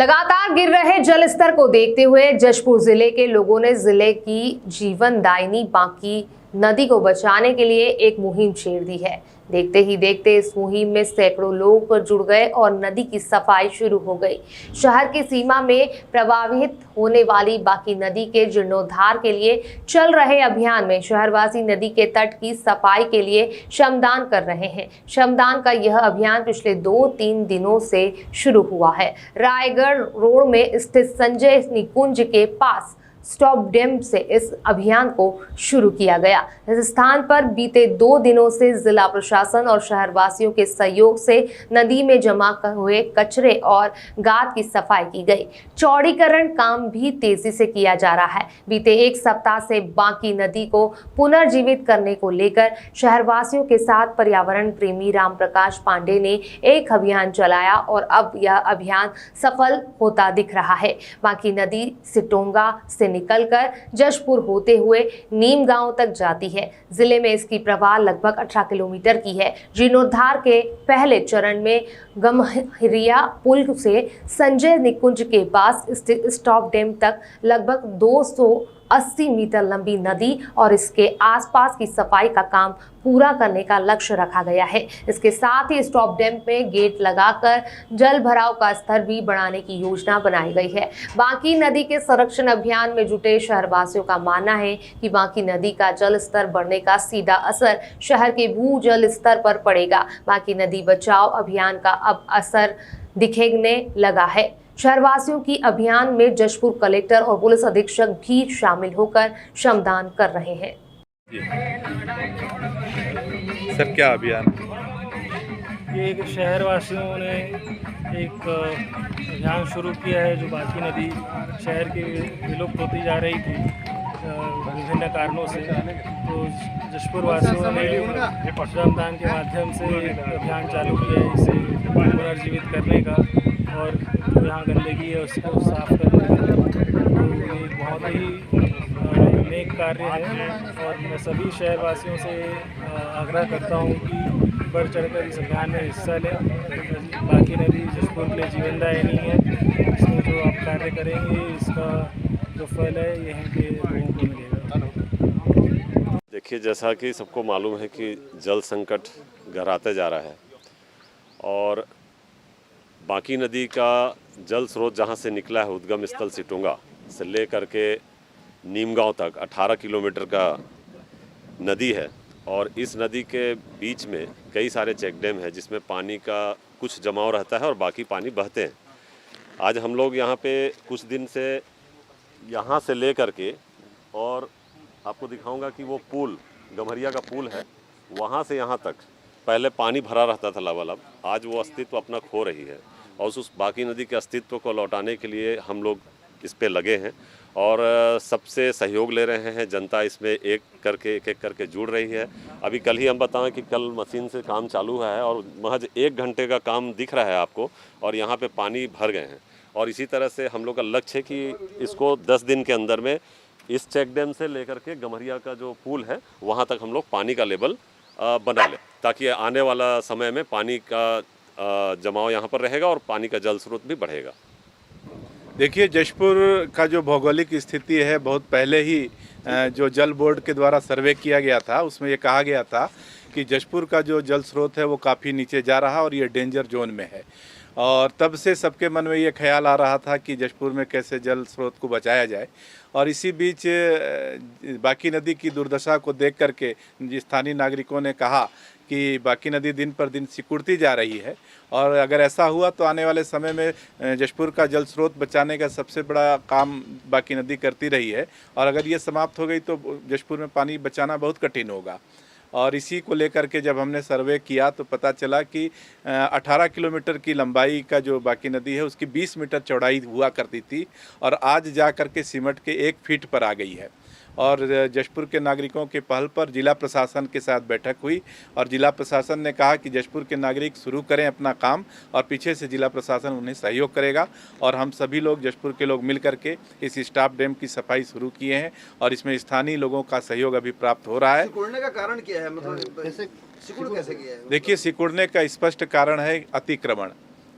लगातार गिर रहे जल स्तर को देखते हुए जशपुर जिले के लोगों ने जिले की जीवनदायिनी बांकी नदी को बचाने के लिए एक मुहिम छेड़ दी है। देखते ही देखते इस मुहिम में सैकड़ों लोग जुड़ गए और नदी की सफाई शुरू हो गई। शहर की सीमा में प्रवाहित होने वाली बांकी नदी के जीर्णोद्धार के लिए चल रहे अभियान में शहरवासी नदी के तट की सफाई के लिए श्रमदान कर रहे हैं। श्रमदान का यह अभियान पिछले 2-3 दिनों से शुरू हुआ है। रायगढ़ रोड में स्थित संजय निकुंज के पास स्टॉप डैम से इस अभियान को शुरू किया गया। इस स्थान पर बीते 2 दिनों से जिला प्रशासन और शहरवासियों के सहयोग से नदी में जमा हुए कचरे और गाद की सफाई की गई। चौड़ीकरण काम भी तेजी से किया जा रहा है। बीते 1 सप्ताह से बांकी नदी को पुनर्जीवित करने को लेकर शहरवासियों के साथ पर्यावरण प्रेमी राम प्रकाश पांडे ने एक अभियान चलाया और अब यह अभियान सफल होता दिख रहा है। बांकी नदी सिटोंगा से निकलकर जशपुर होते हुए नीम गांव तक जाती है। जिले में इसकी प्रवाह लगभग 18 किलोमीटर की है। जीर्णोद्धार के पहले चरण में गम्हरिया पुल से संजय निकुंज के पास स्थित स्टॉप डैम तक लगभग 280 मीटर लंबी नदी और इसके आसपास की सफाई का काम पूरा करने का लक्ष्य रखा गया है। इसके साथ ही स्टॉप डैम में गेट लगाकर जल भराव का स्तर भी बढ़ाने की योजना बनाई गई है। बांकी नदी के संरक्षण अभियान में जुटे शहरवासियों का मानना है कि बांकी नदी का जल स्तर बढ़ने का सीधा असर शहर के भू जल स्तर पर पड़ेगा। बांकी नदी बचाओ अभियान का अब असर दिखने लगा है। शहरवासियों की अभियान में जशपुर कलेक्टर और पुलिस अधीक्षक भी शामिल होकर श्रमदान कर रहे हैं। सर, क्या अभियान? ये एक शहरवासियों ने एक अभियान शुरू किया है जो बांकी नदी शहर की विलुप्त होती जा रही थी विभिन्न कारणों से। तो जशपुर वासियों ने श्रमदान के माध्यम से एक अभियान चालू किया है इसे पुनर्जीवित करने का और जो यहाँ गंदगी है उसको साफ करने का। तो ये बहुत ही नेक कार्य है और मैं सभी शहरवासियों से आग्रह करता हूँ कि बढ़ चढ़कर इस अभियान में हिस्सा लें। बांकी नदी जशपुर के लिए जीवनदायिनी है। इसमें जो आप कार्य करेंगे इसका जो फल है ये यहाँ के लोगों को मिलेगा। देखिए, जैसा कि सबको मालूम है कि जल संकट गहराते जा रहा है और बांकी नदी का जल स्रोत जहाँ से निकला है उद्गम स्थल सिटोंगा से ले करके नीमगांव तक 18 किलोमीटर का नदी है और इस नदी के बीच में कई सारे चेक डैम है जिसमें पानी का कुछ जमाव रहता है और बाकी पानी बहते हैं। आज हम लोग यहाँ पे कुछ दिन से यहाँ से ले करके और आपको दिखाऊंगा कि वो पुल गम्हरिया का पुल है, वहाँ से यहाँ तक पहले पानी भरा रहता था लबालब, आज वो अस्तित्व अपना खो रही है और उस बांकी नदी के अस्तित्व को लौटाने के लिए हम लोग इस पे लगे हैं और सबसे सहयोग ले रहे हैं। जनता इसमें एक एक करके जुड़ रही है। अभी कल ही हम बताएं कि कल मशीन से काम चालू है और महज 1 घंटे का काम दिख रहा है आपको और यहाँ पे पानी भर गए हैं और इसी तरह से हम लोग का लक्ष्य है कि इसको 10 दिन के अंदर में इस चेक डैम से लेकर के गम्हरिया का जो पुल है वहाँ तक हम लोग पानी का लेवल बना लें ताकि आने वाला समय में पानी का जमाव यहाँ पर रहेगा और पानी का जल स्रोत भी बढ़ेगा। देखिए, जशपुर का जो भौगोलिक स्थिति है बहुत पहले ही जो जल बोर्ड के द्वारा सर्वे किया गया था उसमें ये कहा गया था कि जशपुर का जो जल स्रोत है वो काफ़ी नीचे जा रहा और ये डेंजर जोन में है और तब से सबके मन में ये ख्याल आ रहा था कि जशपुर में कैसे जल स्रोत को बचाया जाए। और इसी बीच बांकी नदी की दुर्दशा को देख करके स्थानीय नागरिकों ने कहा कि बांकी नदी दिन पर दिन सिकुड़ती जा रही है और अगर ऐसा हुआ तो आने वाले समय में जशपुर का जल स्रोत बचाने का सबसे बड़ा काम बांकी नदी करती रही है और अगर ये समाप्त हो गई तो जशपुर में पानी बचाना बहुत कठिन होगा। और इसी को लेकर के जब हमने सर्वे किया तो पता चला कि 18 किलोमीटर की लंबाई का जो बांकी नदी है उसकी 20 मीटर चौड़ाई हुआ करती थी और आज जा कर के सिमट के 1 फीट पर आ गई है। और जशपुर के नागरिकों के पहल पर जिला प्रशासन के साथ बैठक हुई और जिला प्रशासन ने कहा कि जशपुर के नागरिक शुरू करें अपना काम और पीछे से जिला प्रशासन उन्हें सहयोग करेगा और हम सभी लोग जशपुर के लोग मिल करके इस स्टॉप डैम की सफाई शुरू किए हैं और इसमें स्थानीय लोगों का सहयोग अभी प्राप्त हो रहा है। सिकुड़ने का कारण क्या है, मतलब सिकुड़ कैसे किया है? देखिए, सिकुड़ने का स्पष्ट कारण है अतिक्रमण।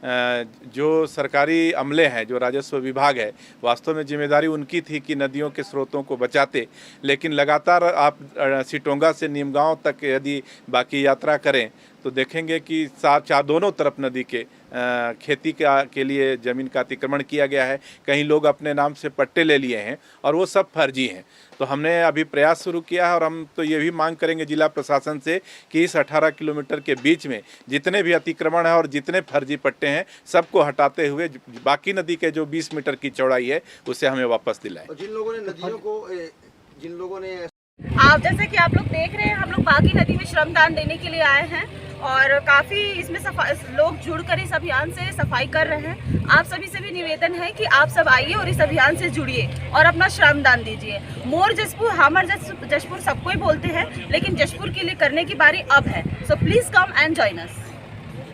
जो सरकारी अमले हैं, जो राजस्व विभाग है, वास्तव में जिम्मेदारी उनकी थी कि नदियों के स्रोतों को बचाते, लेकिन लगातार आप सिटोंगा से नीमगांव तक यदि बाकी यात्रा करें तो देखेंगे कि दोनों तरफ नदी के खेती के लिए ज़मीन का अतिक्रमण किया गया है। कहीं लोग अपने नाम से पट्टे ले लिए हैं और वो सब फर्जी हैं। तो हमने अभी प्रयास शुरू किया है और हम तो ये भी मांग करेंगे जिला प्रशासन से कि इस 18 किलोमीटर के बीच में जितने भी अतिक्रमण है और जितने फर्जी पट्टे हैं सबको हटाते हुए बाकी नदी के जो 20 मीटर की चौड़ाई है उसे हमें वापस दिलाएं। जिन लोगों ने आप जैसे कि आप लोग देख रहे हैं, हम लोग बाकी नदी में श्रमदान देने के लिए आए हैं और काफ़ी इसमें लोग जुड़कर इस अभियान से सफाई कर रहे हैं। आप सभी से भी निवेदन है कि आप सब आइए और इस अभियान से जुड़िए और अपना श्रमदान दीजिए। मोर जशपुर, हमर जशपुर सबको ही बोलते हैं, लेकिन जशपुर के लिए करने की बारी अब है। So please come and join us.